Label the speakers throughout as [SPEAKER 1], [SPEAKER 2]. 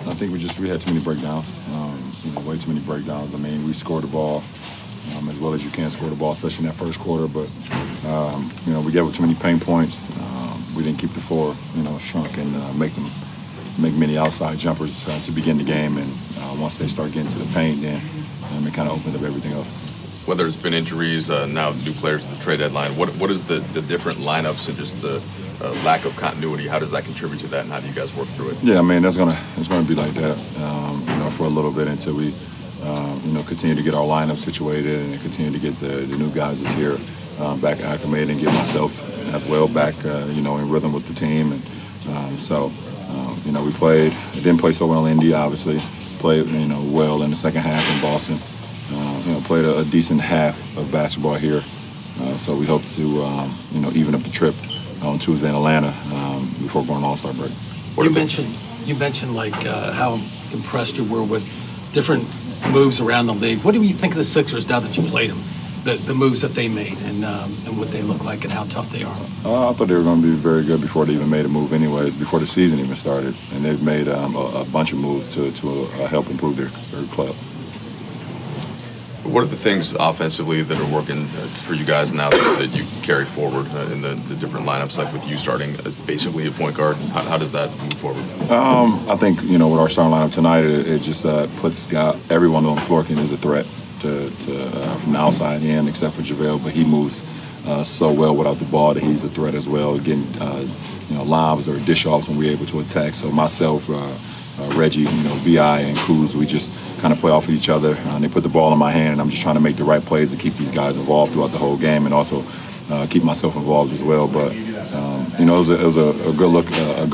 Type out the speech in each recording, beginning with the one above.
[SPEAKER 1] I think we had too many breakdowns. Way too many breakdowns. I mean, we scored the ball as well as you can score the ball, especially in that first quarter. But we gave up too many pain points. We didn't keep the floor, shrunk and make many outside jumpers to begin the game. And once they start getting to the paint, then it kind of opened up everything else.
[SPEAKER 2] Whether it's been injuries, now new players at the trade deadline, what is the different lineups and just the lack of continuity? How does that contribute to that, and how do you guys work through it?
[SPEAKER 1] Yeah, I mean, it's gonna be like that, for a little bit until we, continue to get our lineup situated and continue to get the new guys that's here back acclimated and get myself as well back, in rhythm with the team. And we played. It didn't play so well in Indy, obviously. Played, well in the second half in Boston. Played a decent half of basketball here. So we hope to, even up the trip on Tuesday in Atlanta before going All-Star break.
[SPEAKER 3] You mentioned like how impressed you were with different moves around the league. What do you think of the Sixers now that you played them? The moves that they made and what they look like and how tough they are.
[SPEAKER 1] I thought they were going to be very good before they even made a move anyways, before the season even started. And they've made a bunch of moves to help improve their club.
[SPEAKER 2] What are the things offensively that are working for you guys now that you carry forward in the different lineups, like with you starting basically a point guard? How does that move forward?
[SPEAKER 1] I think, with our starting lineup tonight, it just puts everyone on the floor is a threat from the outside in, except for JaVale, but he moves so well without the ball that he's a threat as well, getting lobs or dish-offs when we're able to attack. So myself, Reggie, B.I. and Kuz, we just kind of play off of each other. They put the ball in my hand, and I'm just trying to make the right plays to keep these guys involved throughout the whole game, and also keep myself involved as well. But it was a good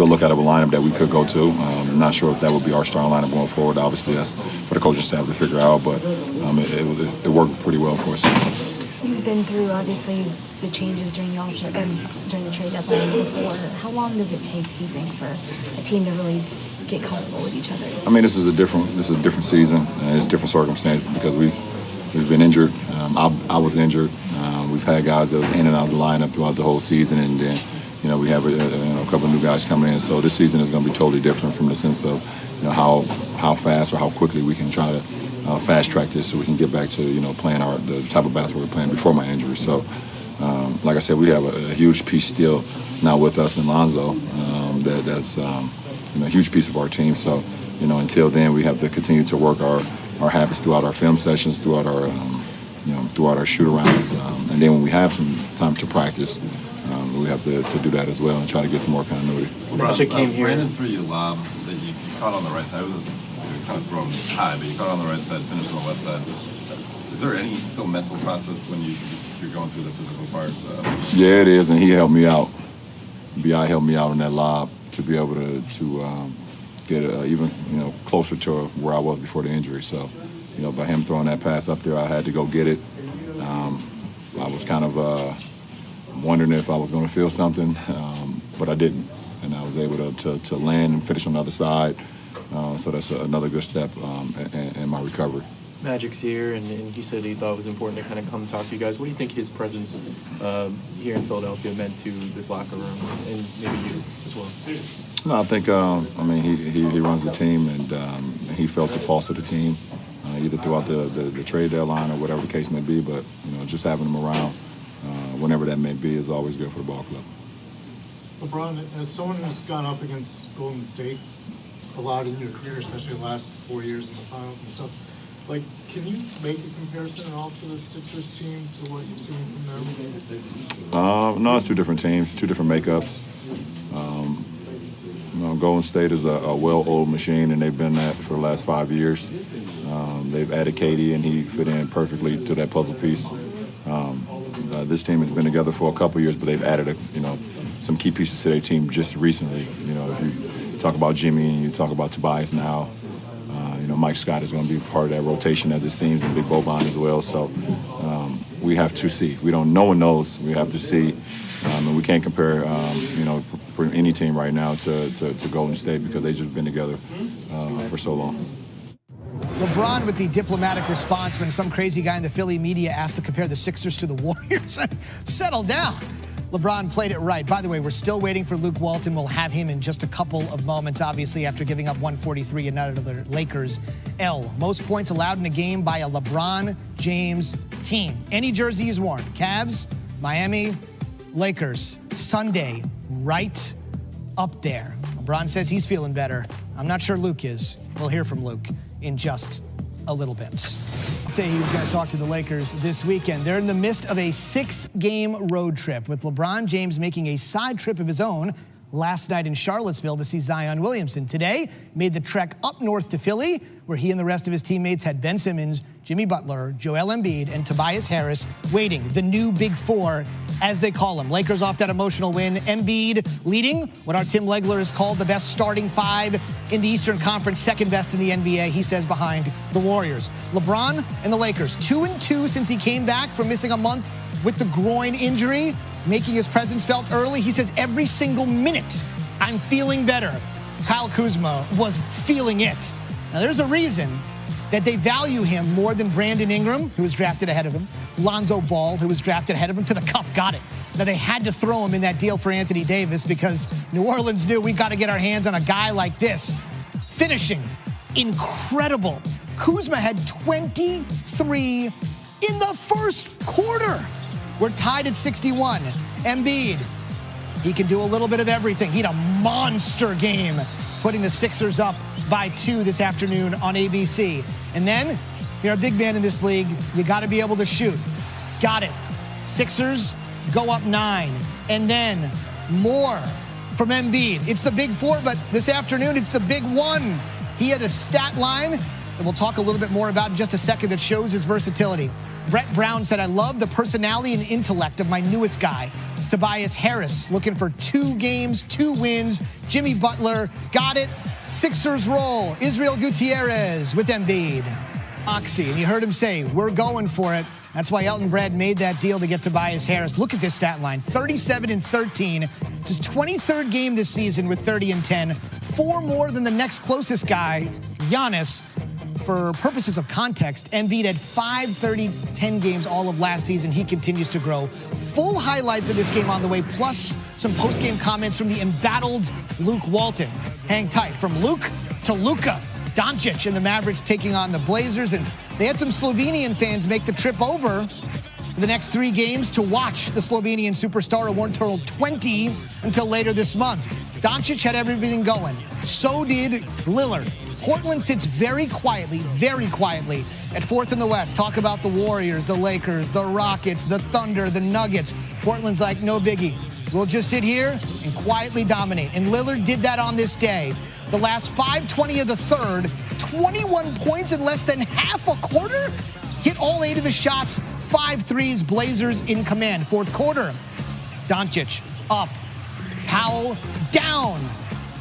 [SPEAKER 1] look out of a lineup that we could go to. I'm not sure if that would be our starting lineup going forward. Obviously, that's for the coaching staff to figure out, but it worked pretty well for us.
[SPEAKER 4] You've been through obviously the changes during the All-Star during the trade deadline before. How long does it take, do you think, for a team to really get comfortable with each other?
[SPEAKER 1] I mean, this is a different season. It's different circumstances because we've been injured. I was injured. We've had guys that was in and out of the lineup throughout the whole season, and then we have a couple of new guys coming in. So this season is going to be totally different from the sense of how fast or how quickly we can try to fast track this so we can get back to playing the type of basketball we were playing before my injury. So like I said, we have a huge piece still now with us in Lonzo. That's a huge piece of our team. So until then, we have to continue to work our habits throughout our film sessions, throughout our shoot-arounds, and then when we have some time to practice, we have to do that as well and try to get some more continuity.
[SPEAKER 5] Magic came here.
[SPEAKER 6] Brandon threw you a lob that you caught on the right side. It was kind of thrown high, but you caught on the right side, finished on the left side. Is there any still mental process when you're going through the physical part?
[SPEAKER 1] Yeah, it is, and he helped me out. B.I. helped me out on that lob to be able to get even closer to where I was before the injury. So, by him throwing that pass up there, I had to go get it. I was kind of wondering if I was going to feel something, but I didn't, and I was able to land and finish on the other side. So that's another good step in my recovery.
[SPEAKER 5] Magic's here, and he said he thought it was important to kind of come talk to you guys. What do you think his presence here in Philadelphia meant to this locker room, and maybe you as well?
[SPEAKER 1] No, I think he runs the team, and he felt the pulse of the team, either throughout the trade deadline or whatever the case may be. But just having him around, whenever that may be, is always good for the ball club.
[SPEAKER 7] LeBron, as someone who's gone up against Golden State a lot in your career, especially the last 4 years in the finals and stuff, can you make a comparison at all to the Sixers team, to what you've seen from them?
[SPEAKER 1] No, it's two different teams, two different makeups. Golden State is a well-oiled machine, and they've been that for the last 5 years. They've added KD, and he fit in perfectly to that puzzle piece. This team has been together for a couple years, but they've added some key pieces to their team just recently. If you talk about Jimmy and you talk about Tobias now, Mike Scott is going to be part of that rotation, as it seems, and Big Boban as well. So we have to see. No one knows. We have to see. And we can't compare, for any team right now to Golden State because they've just been together for so long.
[SPEAKER 8] LeBron with the diplomatic response when some crazy guy in the Philly media asked to compare the Sixers to the Warriors. Settle down. LeBron played it right. By the way, we're still waiting for Luke Walton. We'll have him in just a couple of moments, obviously, after giving up 143 and another Lakers L. Most points allowed in a game by a LeBron James team. Any jersey is worn. Cavs, Miami, Lakers. Sunday, right up there. LeBron says he's feeling better. I'm not sure Luke is. We'll hear from Luke in just a little bit. Say he was going to talk to the Lakers this weekend. They're in the midst of a 6-game road trip, with LeBron James making a side trip of his own last night in Charlottesville to see Zion Williamson. Today, made the trek up north to Philly, where he and the rest of his teammates had Ben Simmons, Jimmy Butler, Joel Embiid, and Tobias Harris waiting. The new Big Four, as they call them. Lakers off that emotional win. Embiid leading what our Tim Legler has called the best starting five in the Eastern Conference, second best in the NBA, he says, behind the Warriors. LeBron and the Lakers, 2-2 since he came back from missing a month with the groin injury, making his presence felt early. He says, every single minute, I'm feeling better. Kyle Kuzma was feeling it. Now, there's a reason that they value him more than Brandon Ingram, who was drafted ahead of him, Lonzo Ball, who was drafted ahead of him, to the cup, got it. Now, they had to throw him in that deal for Anthony Davis because New Orleans knew we've got to get our hands on a guy like this. Finishing, incredible. Kuzma had 23 in the first quarter. We're tied at 61. Embiid, he can do a little bit of everything. He had a monster game, putting the Sixers up by 2 this afternoon on ABC. And then, you're a big man in this league. You got to be able to shoot. Got it. Sixers go up 9. And then more from Embiid. It's the Big Four, but this afternoon it's the Big One. He had a stat line that we'll talk a little bit more about in just a second that shows his versatility. Brett Brown said, I love the personality and intellect of my newest guy. Tobias Harris looking for 2 games, 2 wins. Jimmy Butler got it. Sixers roll. Israel Gutierrez with Embiid. Oxy, and you heard him say, we're going for it. That's why Elton Brad made that deal to get Tobias Harris. Look at this stat line, 37 and 13. It's his 23rd game this season with 30 and 10. 4 more than the next closest guy, Giannis. For purposes of context, Embiid had 5 30-10 games all of last season. He continues to grow. Full highlights of this game on the way, plus some post-game comments from the embattled Luke Walton. Hang tight. From Luke to Luka Doncic and the Mavericks taking on the Blazers. And they had some Slovenian fans make the trip over for the next 3 games to watch the Slovenian superstar, award total 20 until later this month. Doncic had everything going. So did Lillard. Portland sits very quietly at 4th in the West. Talk about the Warriors, the Lakers, the Rockets, the Thunder, the Nuggets. Portland's like, no biggie. We'll just sit here and quietly dominate. And Lillard did that on this day. The last 5:20 of the third, 21 points in less than half a quarter. Hit all 8 of his shots, 5 threes, Blazers in command. Fourth quarter, Doncic up, Powell down.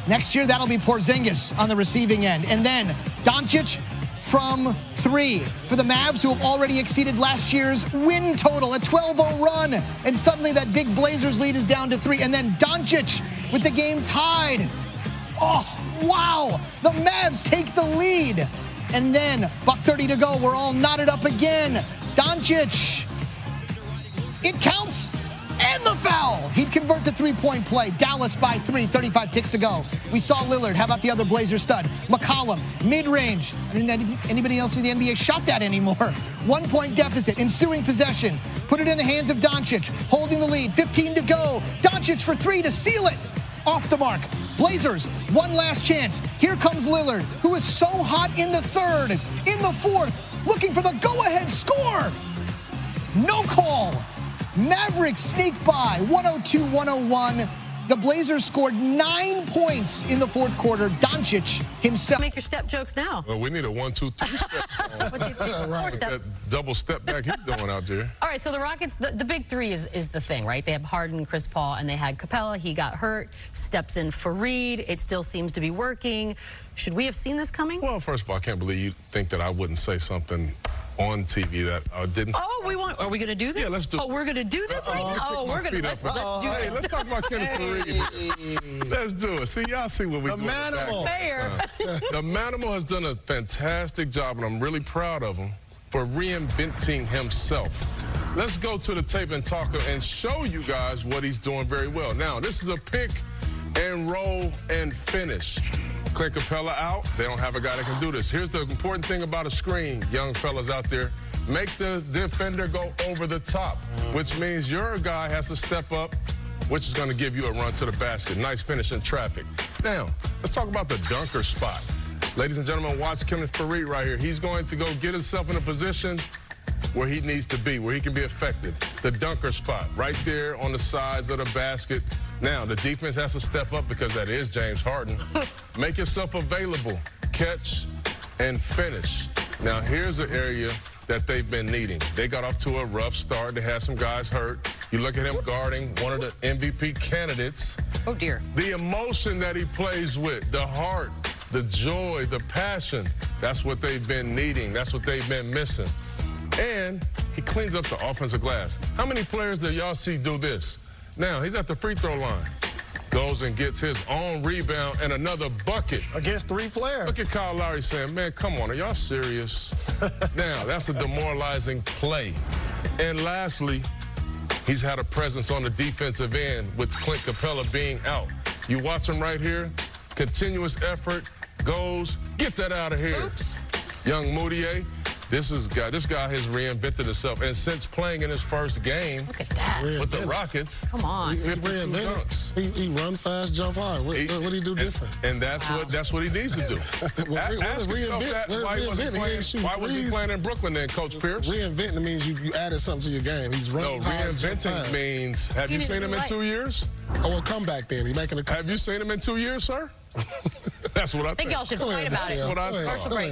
[SPEAKER 8] Next year, that'll be Porzingis on the receiving end. And then Doncic from 3 for the Mavs, who have already exceeded last year's win total, a 12-0 run. And suddenly that big Blazers lead is down to 3. And then Doncic with the game tied. Oh, wow. The Mavs take the lead. And then, $1:30 to go. We're all knotted up again. Doncic. It counts. And the foul. He'd convert the 3-point play. Dallas by 3, 35 ticks to go. We saw Lillard. How about the other Blazer stud? McCollum, mid-range. I mean, anybody else in the NBA shot that anymore. 1-point deficit, ensuing possession. Put it in the hands of Doncic, holding the lead. 15 to go. Doncic for 3 to seal it. Off the mark. Blazers, one last chance. Here comes Lillard, who is so hot in the third, in the fourth, looking for the go-ahead score. No call. Mavericks sneak by, 102-101. The Blazers scored 9 points in the fourth quarter. Doncic himself.
[SPEAKER 9] Make your step jokes now.
[SPEAKER 10] Well, we need a 1, 2, 3 step song.
[SPEAKER 9] What do you think? Right. Step.
[SPEAKER 10] That double step back he's doing out there.
[SPEAKER 9] All right, so the Rockets, the big 3 is the thing, right? They have Harden, Chris Paul, and they had Capella. He got hurt. Steps in Fareed. It still seems to be working. Should we have seen this coming?
[SPEAKER 10] Well, first of all, I can't believe you think that I wouldn't say something on TV that I didn't.
[SPEAKER 9] Oh, are we going to do this?
[SPEAKER 10] Yeah, let's do it.
[SPEAKER 9] Oh, we're going to do this right now? Oh, we're going to, let's do
[SPEAKER 10] Hey,
[SPEAKER 9] this.
[SPEAKER 10] let's talk about Kenneth Fareed. Let's do it. See, y'all see what we're doing.
[SPEAKER 11] The Manimal.
[SPEAKER 10] The Manimal has done a fantastic job, and I'm really proud of him for reinventing himself. let's go to the tape and talk and show you guys what he's doing very well. Now, this is a pick and roll and finish. Clint Capella out. They don't have a guy that can do this. Here's the important thing about a screen, young fellas out there. Make the defender go over the top, which means your guy has to step up, which is going to give you a run to the basket. Nice finish in traffic. Now, let's talk about the dunker spot. Ladies and gentlemen, watch Kenneth Faried right here. He's going to go get himself in a position where he needs to be, where he can be effective. The dunker spot right there on the sides of the basket. Now, the defense has to step up because that is James Harden. Make yourself available. Catch and finish. Now, here's an area that they've been needing. They got off to a rough start. They had some guys hurt. You look at him guarding one of the MVP candidates.
[SPEAKER 9] Oh, dear.
[SPEAKER 10] The emotion that he plays with, the heart, the joy, the passion, that's what they've been needing. That's what they've been missing. And he cleans up the offensive glass. How many players do y'all see do this? Now, he's at the free throw line. Goes and gets his own rebound and another bucket.
[SPEAKER 11] Against 3 players.
[SPEAKER 10] Look at Kyle Lowry saying, man, come on, are y'all serious? Now, that's a demoralizing play. And lastly, he's had a presence on the defensive end with Clint Capella being out. You watch him right here, continuous effort, goes, get that out of here.
[SPEAKER 9] Oops.
[SPEAKER 10] Young Moutier. This guy has reinvented himself. And since playing in his first game
[SPEAKER 9] Look at that.
[SPEAKER 10] with the Rockets,
[SPEAKER 9] Come on.
[SPEAKER 10] 52 dunks.
[SPEAKER 11] He run fast, jump hard. What do he do different?
[SPEAKER 10] And that's what he needs to do. Ask yourself that. Why was he playing in Brooklyn then, Coach Pierce?
[SPEAKER 11] Reinventing means you added something to your game. He's running hard.
[SPEAKER 10] Reinventing means, have you seen him in 2 years?
[SPEAKER 11] Oh, well, come back then. He's making a comeback.
[SPEAKER 10] Have you seen him in 2 years, sir? That's what I think.
[SPEAKER 9] I think y'all should fight about it.
[SPEAKER 10] That's what I
[SPEAKER 9] Commercial break.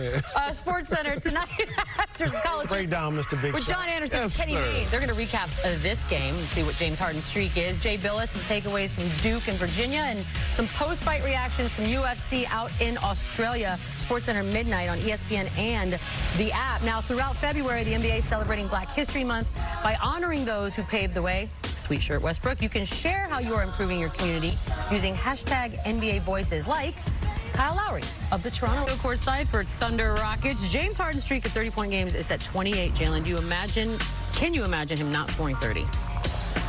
[SPEAKER 9] Sports Center tonight after college.
[SPEAKER 11] Break down, Mr. Big
[SPEAKER 9] With
[SPEAKER 11] Shot.
[SPEAKER 9] John Anderson
[SPEAKER 10] Yes,
[SPEAKER 9] and Kenny
[SPEAKER 10] sir.
[SPEAKER 9] Mayne. They're going to recap this game and see what James Harden's streak is. Jay Billis, some takeaways from Duke and Virginia, and some post-fight reactions from UFC out in Australia. Sports Center midnight on ESPN and the app. Now, throughout February, the NBA is celebrating Black History Month by honoring those who paved the way. Sweet shirt, Westbrook. You can share how you are improving your community using hashtag NBA Voices, like Kyle Lowry of the Toronto courtside for Thunder Rockets. James Harden's streak of 30-point games is at 28. Jalen, can you imagine him not scoring 30?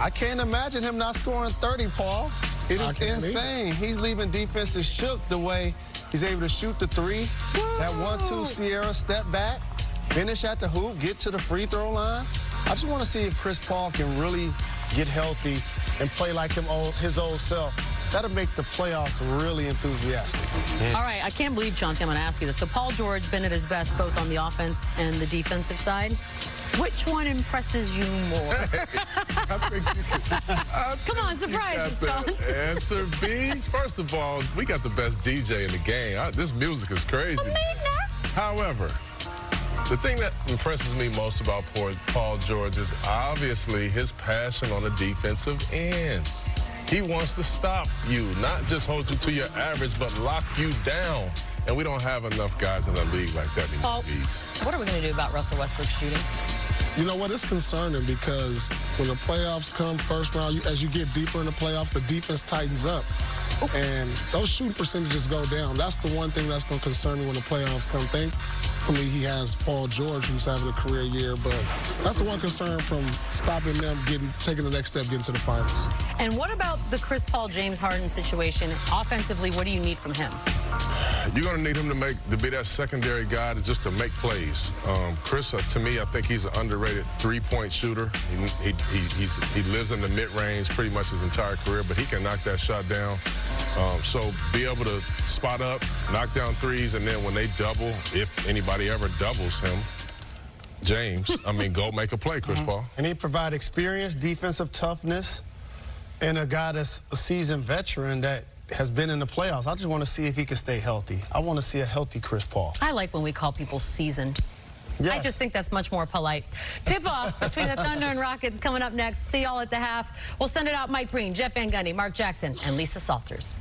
[SPEAKER 12] I can't imagine him not scoring 30, Paul. It is insane. He's leaving defenses shook the way he's able to shoot the 3. That 1-2 Sierra step back, finish at the hoop, get to the free throw line. I just want to see if Chris Paul can really get healthy and play like his old self. That'll make the playoffs really enthusiastic.
[SPEAKER 9] All right, I can't believe, Chauncey, I'm going to ask you this. So Paul George been at his best both on the offense and the defensive side. Which one impresses you more?
[SPEAKER 10] I think you can.
[SPEAKER 9] Come on, surprise us, Chauncey.
[SPEAKER 10] Answer B. First of all, we got the best DJ in the game. This music is crazy. However, the thing that impresses me most about Paul George is obviously his passion on the defensive end. He wants to stop you, not just hold you to your average, but lock you down. And we don't have enough guys in the league like that anymore.
[SPEAKER 9] Paul, what are we going to do about Russell Westbrook shooting?
[SPEAKER 11] You know what? It's concerning because when the playoffs come first round, as you get deeper in the playoffs, the defense tightens up. And those shooting percentages go down. That's the one thing that's going to concern me when the playoffs come. Thankfully, he has Paul George, who's having a career year. But that's the one concern from stopping them taking the next step, getting to the finals.
[SPEAKER 9] And what about the Chris Paul, James Harden situation? Offensively, what do you need from him?
[SPEAKER 10] You're going to need him to be that secondary guy just to make plays. Chris, to me, I think he's an underrated three-point shooter. He lives in the mid-range pretty much his entire career, but he can knock that shot down. So be able to spot up, knock down threes, and then when they double, if anybody ever doubles him, James, go make a play, Chris Paul.
[SPEAKER 12] And he provide experience, defensive toughness, and a guy that's a seasoned veteran that has been in the playoffs. I just want to see if he can stay healthy. I want to see a healthy Chris Paul.
[SPEAKER 9] I like when we call people seasoned.
[SPEAKER 12] Yes.
[SPEAKER 9] I just think that's much more polite. Tip-off between the Thunder and Rockets coming up next. See y'all at the half. We'll send it out Mike Breen, Jeff Van Gundy, Mark Jackson, and Lisa Salters.